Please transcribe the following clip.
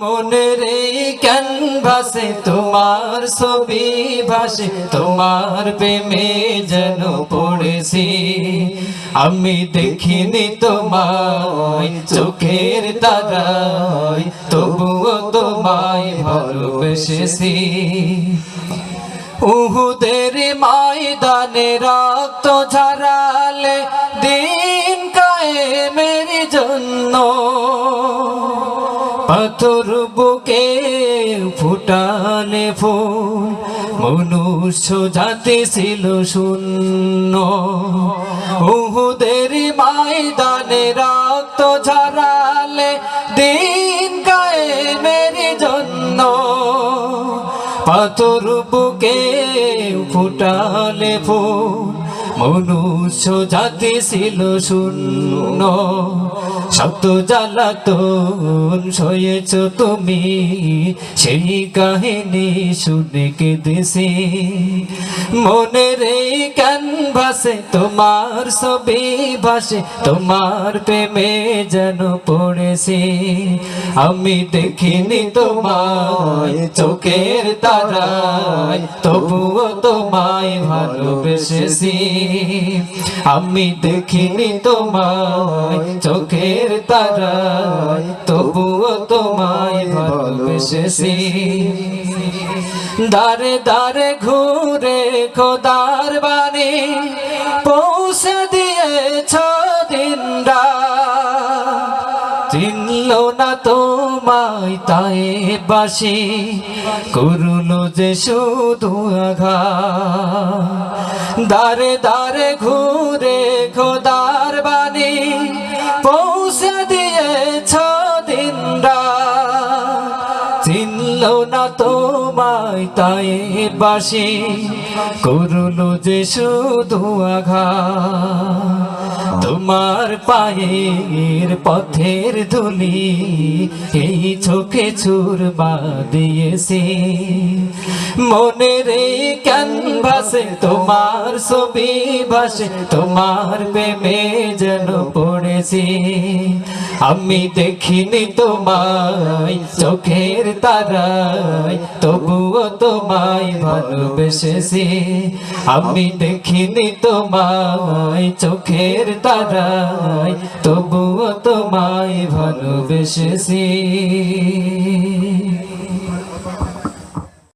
মনের এই ক্যানভাসে তোমার ছবি ভাসে, তোমার প্রেমে যেন পড়েছি। আমি দেখিনি তোমায় চোখের তারায়, তবুও তোমায় ভালোবেসেছি। উহুদের ময়দানে রক্ত ঝরালে দিন কায়েমের জন্য, পাথর বুকে ফুটালে ফুল, মনুষ্য জাতি ছিল শূন্য। উহুদের ময়দানে রক্ত ঝরালে দিন কায়েমের জন্য, পাথর বুকে ফুটালে ফুল, মনুষ্য জাতি ছিল শূন্য। শত জ্বালাতন সয়েছ তুমি, সেই কাহিনী শুনে কেঁদেছি। মনের এই ক্যানভাসে তোমার ছবি ভাসে, তোমার প্রেমে যেন পড়েছি। আমি দেখিনি তোমায় চোখের তারায়, তবুও তোমায় ভালোবেসেছি। আমি দেখিনি তোমায় চোখের তারায়, তবুও তোমায় ভালোবেসেছি। দারে দারে ঘুরে খোদার বাণী পৌঁছে দিয়েছ দিনরা, চিনল না তোমায় তাই বাসি, করুলো যে শুধু আঘাত। দারে দারে ঘুরে খোদার বাণী পৌঁছে দিয়েছ দিনরা, চিনল না তোমায় তাই বাসি, করুলো যে শুধু আঘাত। তোমার পায়ের পথের ধুলি এই চোখে চুরমা দিয়েছি। মনের এই ক্যানভাসে তোমার ছবি ভাসে, তোমার প্রেমে যেন পড়েছি। আমি দেখিনি তোমায় চোখের তারায়, তবুও তোমায় ভালোবেসেছি। আমি দেখিনি তোমায় চোখের তারায়, তবুও তোমায় ভালোবেসেছি।